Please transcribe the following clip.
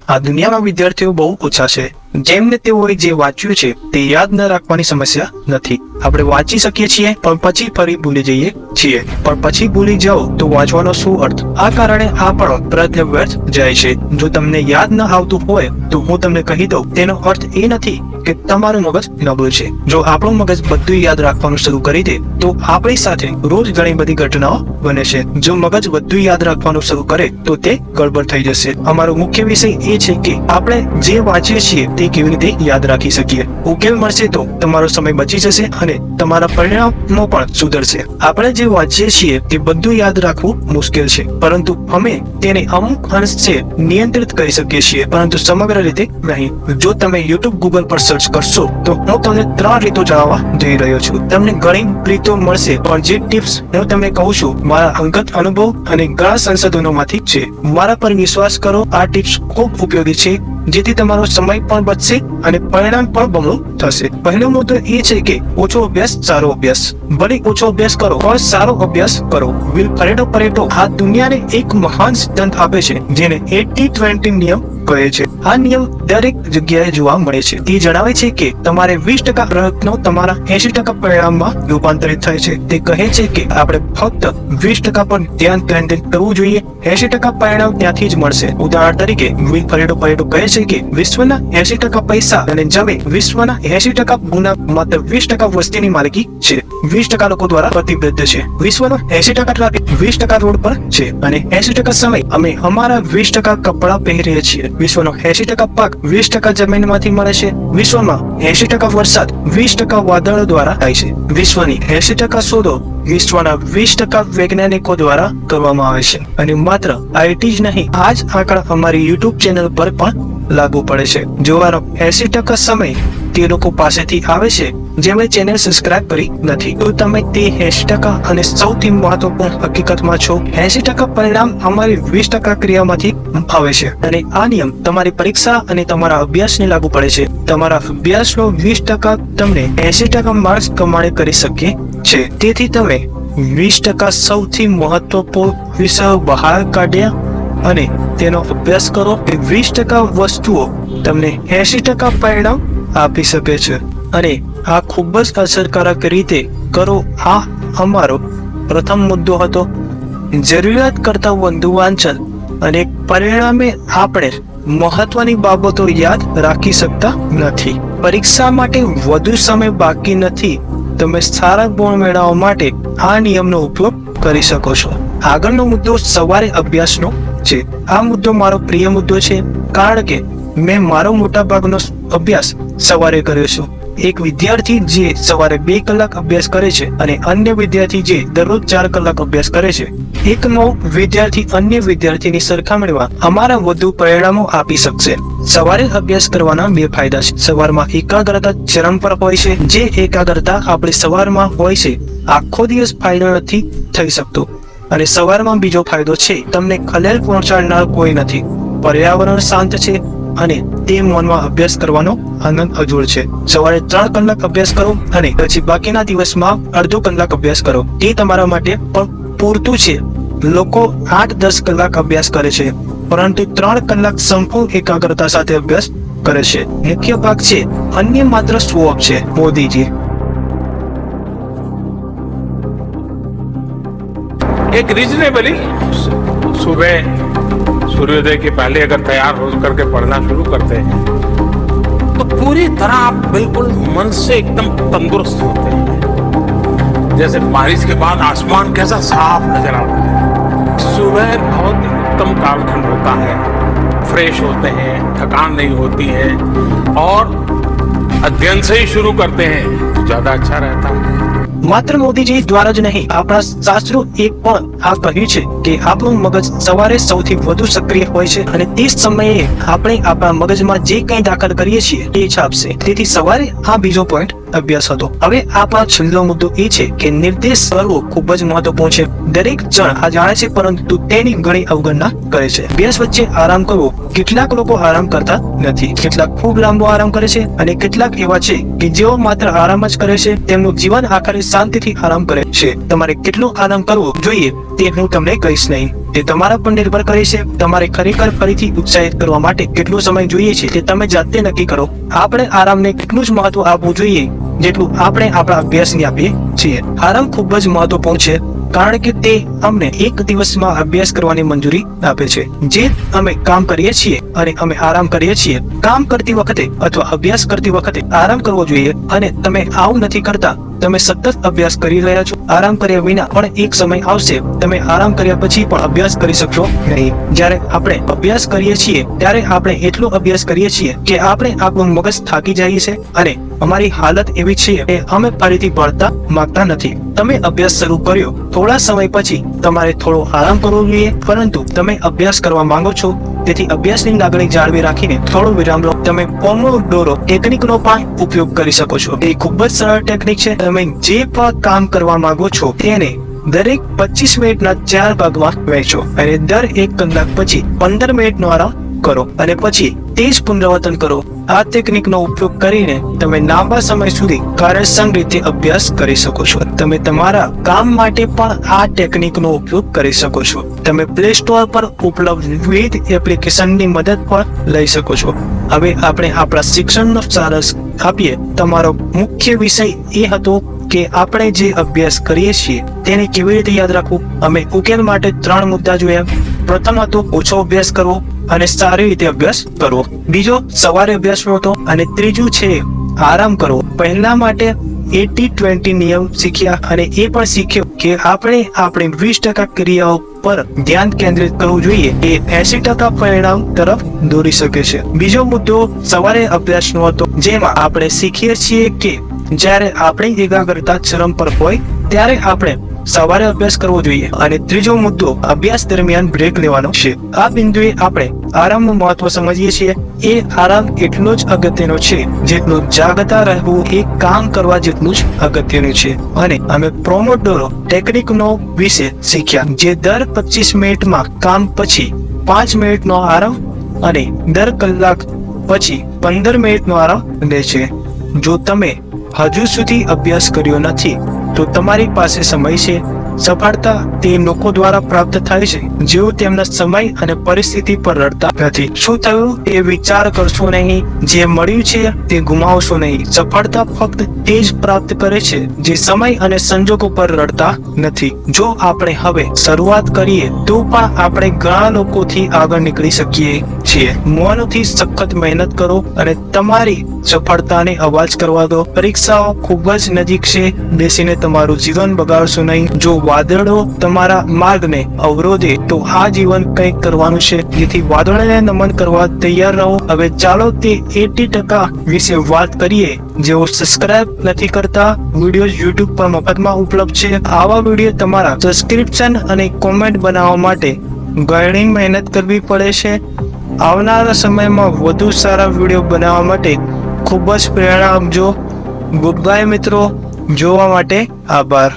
આ દુનિયામાં વિદ્યાર્થીઓ બહુ ઓછા છે જેમને તેઓએ જે વાંચ્યું છે તે યાદ ન રાખવાની સમસ્યા નથી. આપણે વાંચી શકીએ છીએ પણ પછી ફરી ભૂલી જઈએ છીએ, પણ પછી ભૂલી જાઓ તો વાંચવાનો શું અર્થ? આ કારણે આપણો પ્રયત્ન વ્યર્થ જાય છે. જો તમને યાદ ન આવતું હોય તો હું તમને કહી દઉં, તેનો અર્થ એ નથી કે તમારું મગજ નબળું છે. જો આપણું મગજ બધું યાદ રાખવાનું શરૂ કરી દે તો આપણી સાથે રોજ ઘણી બધી ઘટનાઓ બને છે. જો મગજ બધું યાદ રાખવાનું શરૂ કરે તો તે ગડબડ થઈ જશે. અમારો મુખ્ય વિષય એ છે કે આપણે જે વાંચીએ છીએ તે કેવી રીતે યાદ રાખી શકીએ. ઉકેલ મળશે તો તમારો સમય બચી જશે અને તમારા પરિણામો પણ સુધરશે. આપણે જે વાંચીએ છીએ તે બધું યાદ રાખવું મુશ્કેલ છે, પરંતુ અમે તેને અમુક અંશે નિયંત્રિત કરી શકીએ છીએ, પરંતુ સમગ્ર રીતે નહીં. જો તમે YouTube Google પર સર્ચ કરશો તો હું તમને 3 રીતો જણાવવા જઈ રહ્યો છું. તમને ઘણી રીતો મળશે, પણ જે ટિપ્સ હું તમને કહું છું મારા અંગત અનુભવ અને ઘણા સંશોધનોમાંથી છે. મારા પર વિશ્વાસ કરો, આ ટિપ્સ ખૂબ ઉપયોગી છે, જેથી તમારો સમય પણ બચશે અને પરિણામ પણ બમણું થશે. પહેલો મુદ્દો એ છે કે ઓછો અભ્યાસ સારો અભ્યાસ. ભલે ઓછો અભ્યાસ કરો પણ સારો અભ્યાસ કરો. વિલ્ફ્રેડો પેરેટો આ દુનિયાને એક મહાન સિદ્ધાંત આપે છે જેને 80-20 નિયમ કહે છે. આ નિયમ દરેક જગ્યાએ જોવા મળે છે. તે જણાવે છે કે તમારે 20% પ્રયત્નો તમારા 80% પરિણામમાં રૂપાંતરિત થાય છે. તે કહે છે કે આપણે ફક્ત 20% પર ધ્યાન કેન્દ્રિત કરવું જોઈએ, 80% પરિણામ ત્યાંથી જ મળશે. ઉદાહરણ તરીકે વિલ્ફ્રેડો પેરેટો કહે છે કે વિશ્વના 80% પૈસા અને જમીન, વિશ્વના 80% ગુના માત્ર 20% વસ્તીની માલિકી છે. 20% લોકો દ્વારા પ્રતિબદ્ધ છે. વિશ્વનો 80% ટ્રાફિક 20% રોડ પર છે અને 80% સમય અમે અમારા 20% કપડાં પહેરીએ છીએ. વિશ્વનો 80% પાક 20% જમીનમાંથી મળે છે. વિશ્વમાં 80% વરસાદ 20% વાદળો દ્વારા થાય છે. વિશ્વની 80% શોધો વિશ્વના 20% વૈજ્ઞાનિકો દ્વારા કરવામાં આવે છે. અને માત્ર આઈટી જ નહીં, આ જ આંકડા અમારી YouTube ચેનલ પર પણ લાગુ પડે છે. જોવાનો 80% સમય તે લોકો પાસેથી આવે છે જેમણે ચેનલ સબસ્ક્રાઇબ કરી નથી. તો તમે તે 80% અને સૌથી મહત્વપૂર્ણ હકીકતમાં છો. 80% પરિણામ અમારી 20% ક્રિયામાંથી આવે છે. અને આ નિયમ તમારી પરીક્ષા અને તમારા અભ્યાસને લાગુ પડે છે. તમારા અભ્યાસનો 20% તમને 80% માર્ક્સ કમાણી કરી શકે છે. તેથી તમે 20% સૌથી મહત્વપૂર્ણ વિષયો બહાર કાઢ્યા અને તેનો અભ્યાસ કરો. 20% વસ્તુઓ તમને 80% પરિણામ આપી શકે છે અને આ ખૂબ જ અસરકારક રીતે કરો. આ અમારો પ્રથમ મુદ્દો હતો. જરૂરિયાત કરતા વધુ વાંચન અને પરિણામે આપણે મહત્વની બાબતો યાદ રાખી શકતા નથી. પરીક્ષા માટે વધુ સમય બાકી નથી. તમે સારા ગુણ મેળવવા માટે આ નિયમનો ઉપયોગ કરી શકો છો. આગળનો મુદ્દો સવારે અભ્યાસનો છે. આ મુદ્દો મારો પ્રિય મુદ્દો છે કારણ કે મેં મારો મોટાભાગનો અભ્યાસ સવારે કર્યો છે. એક વિદ્યાર્થી જે સવારે 2 કલાક અભ્યાસ કરે છે અને અન્ય વિદ્યાર્થી જે દરરોજ 4 કલાક અભ્યાસ કરે છે, એકનો વિદ્યાર્થી અન્ય વિદ્યાર્થીની સરખામણીમાં અમારા વધુ પરિણામો આપી શકશે. સવારે અભ્યાસ કરવાના 2 ફાયદા છે. સવારમાં એકાગ્રતા ચરમ પર હોય છે. જે એકાગ્રતા આપણે સવારમાં હોય છે આખો દિવસ ફાયદો નથી થઈ શકતો. અને સવારમાં બીજો ફાયદો છે, તમને ખલેલ પહોંચાડનાર કોઈ નથી. પર્યાવરણ શાંત છે અને તે મૌનમાં અભ્યાસ કરવાનો આનંદ અજોડ છે. સવારે 3 કલાક અભ્યાસ કરો અને પછી બાકીના દિવસમાં અડધો કલાક અભ્યાસ કરો. તે તમારા માટે પણ પૂરતું છે. લોકો 8-10 કલાક અભ્યાસ કરે છે પરંતુ 3 કલાક સંપૂર્ણ એકાગ્રતા સાથે અભ્યાસ કરે છે. મુખ્ય ભાગ છે અન્ય માત્ર શો ઓફ છે. મોદીજી एक रीजनेबली सुबह सूर्योदय के पहले अगर तैयार हो करके पढ़ना शुरू करते हैं तो पूरी तरह आप बिल्कुल मन से एकदम तंदुरुस्त होते हैं. जैसे बारिश के बाद आसमान कैसा साफ नजर आता है. सुबह बहुत ही उत्तम कालखंड होता है. फ्रेश होते हैं, थकान नहीं होती है और अध्ययन से ही शुरू करते हैं तो ज्यादा अच्छा रहता है. માત્ર મોદીજી દ્વારા જ નહીં, આપણા શાસ્ત્રો એક પણ આ કહ્યું છે કે આપણું મગજ સવારે સૌથી વધુ સક્રિય હોય છે અને તે સમયે આપણે આપણા મગજમાં જે કંઈ દાખલ કરીએ છીએ તે છાપશે. તેથી સવારે આ બીજો પોઈન્ટ અભ્યાસ હતો. હવે આપણો છેલ્લો મુદ્દો એ છે કે નિર્દેશ કરવો ખૂબ જ મહત્વપૂર્ણ છે. દરેક જણ આ જાણે છે પરંતુ તેની ઘણી અવગણના કરે છે. અભ્યાસ વચ્ચે આરામ કરવો. કેટલાક લોકો આરામ કરતા નથી. કેટલાક ખૂબ લાંબો આરામ કરે છે અને કેટલાક એવા છે કે જેઓ માત્ર આરામ જ કરે છે. તેમનું જીવન આખરે શાંતિથી આરામ કરે છે. તમારે કેટલો આરામ કરવો જોઈએ તે હું તમને કહીશ નહીં. તે તમારા પર નિર્ભર કરે છે. તમારે ખરેખર ફરીથી ઉત્સાહિત કરવા માટે કેટલો સમય જોઈએ છે તે તમે જાતે નક્કી કરો. આપણે આરામને કેટલું જ મહત્વ આપવું જોઈએ જેટલું આપણે આપણા અભ્યાસને આપીએ છીએ. આરામ ખૂબ જ મહત્વપૂર્ણ છે કારણ કે તે અમને એક દિવસમાં અભ્યાસ કરવાની મંજૂરી આપે છે. જે અમે કામ કરીએ છીએ અને અમે આરામ કરીએ છીએ, કામ કરતી વખતે અથવા અભ્યાસ કરતી વખતે આરામ કરવો જોઈએ. અને તમે આવું નથી કરતા, તમે સતત અભ્યાસ કરી રહ્યા છો. આરામ કર્યા વિના પણ એક સમય આવશે તમે આરામ કર્યા પછી પણ અભ્યાસ કરી શકશો નહીં. જ્યારે આપણે અભ્યાસ કરીએ છીએ ત્યારે આપણે એટલો અભ્યાસ કરીએ છીએ કે આપણે આપણું મગજ થાકી જાય છે અને અમારી હાલત એવી છે કે અમે ફરીથી ભણતા માંગતા નથી. તમે અભ્યાસ શરૂ કર્યો, થોડા સમય પછી તમારે થોડો આરામ કરવો જોઈએ, પરંતુ તમે અભ્યાસ કરવા માંગો છો તેથી અભ્યાસની લાગણી જાળવી રાખીને થોડો વિરામ લો. તમે પોમોડોરો ટેકનિકનો પણ ઉપયોગ કરી શકો છો. એ ખૂબ જ સરળ ટેકનિક છે. તમે જે પણ કામ કરવા માંગો છો તેને દરેક 25 મિનિટના 4 ભાગમાં વહેંચો અને દર 1 કલાક પછી 15 મિનિટનો આરામ કરો અને પછી તે જ પુનરાવર્તન કરો. આ ટેકનિકનો ઉપયોગ કરીને તમે લાંબા સમય સુધી કાર્યક્ષમ રીતે અભ્યાસ કરી શકો છો. તમે તમારા કામ માટે પણ આ ટેકનિકનો ઉપયોગ કરી શકો છો. તમે પ્લે સ્ટોર પર ઉપલબ્ધ વિવિધ એપ્લિકેશનની મદદ પણ લઈ શકો છો. હવે આપણે આપણા શિક્ષણનો સારાંશ આપીએ. તમારો મુખ્ય વિષય એ હતો કે આપણે જે અભ્યાસ કરીએ છીએ તેને કેવી રીતે યાદ રાખવું. અમે ઉકેલ માટે 3 મુદ્દા જોયા. પ્રથમ હતો ઓછો અભ્યાસ કરવો અને સારી રીતે અભ્યાસ કરવો. બીજો સવારે અભ્યાસ કરવો અને ત્રીજું છે આરામ કરવો. પહેલા માટે 80-20 નિયમ શીખ્યા અને એ પણ શીખ્યો કે આપણે આપણી 20% ક્રિયાઓ પર ધ્યાન કેન્દ્રિત કરવું જોઈએ. એ 80% પરિણામ તરફ દોરી શકે છે. બીજો મુદ્દો સવારે અભ્યાસનો હતો, જેમાં આપણે શીખીએ છીએ કે જ્યારે આપણી એકાગ્રતા ચરમ પર હોય ત્યારે આપણે સવારે અભ્યાસ કરવો જોઈએ. અને ત્રીજો મુદ્દો અભ્યાસ દરમિયાન બ્રેક લેવાનો છે. આ બિંદુએ આપણે આરામનું મહત્વ સમજીએ છીએ. એ આરામ એટલો જ અગત્યનો છે જેટલું જાગતા રહેવું એ કામ કરવા જેટલું જ અગત્યનું છે. અને અમે પોમોડોરો ટેકનિકનો વિશે શીખ્યા, જે દર 25 મિનિટમાં કામ પછી 5 મિનિટનો આરામ અને દર કલાક પછી 15 મિનિટનો આરામ લે છે. જો તમે હજુ સુધી અભ્યાસ કર્યો નથી તો તમારી પાસે સમય છે. સફળતા તે લોકો દ્વારા પ્રાપ્ત થાય છે જેઓ તેમના સમય અને પરિસ્થિતિ પર રડતા નથી. શું થયું એ વિચાર કરશો નહીં. જે મળ્યું છે તે ગુમાવશો નહીં. સફળતા ફક્ત તે જ પ્રાપ્ત કરે છે જે સમય અને સંજોગો પર રડતા નથી. જો આપણે હવે શરૂઆત કરીએ તો પણ આપણે ઘણા લોકોથી આગળ નીકળી શકીએ છીએ. મૌનથી સખત મહેનત કરો અને તમારી સફળતાને અવાજ કરવા દો. પરીક્ષાઓ ખૂબ જ નજીક છે. બેસીને તમારું જીવન બગાડશો નહીં. જો વાદળો તમારા માર્ગને અવરોધે તો આ જીવન કંઈક કરવાનું છે. જેથી વાદળોને નમન કરવા તૈયાર રહો. હવે ચાલો તે 80% વિશે વાત કરીએ જેઓ સબસ્ક્રાઇબ નથી કરતા. વિડીયો YouTube પર મફતમાં ઉપલબ્ધ છે. આવા વિડીયો તમારા સબસ્ક્રિપ્શન અને કોમેન્ટ બનાવવા માટે ઘણી મહેનત કરવી પડે છે. આવનારા સમયમાં વધુ સારા વિડીયો બનાવવા માટે ખૂબ જ પ્રેરણા આપજો. ગુડ બાય મિત્રો. જોવા માટે આભાર.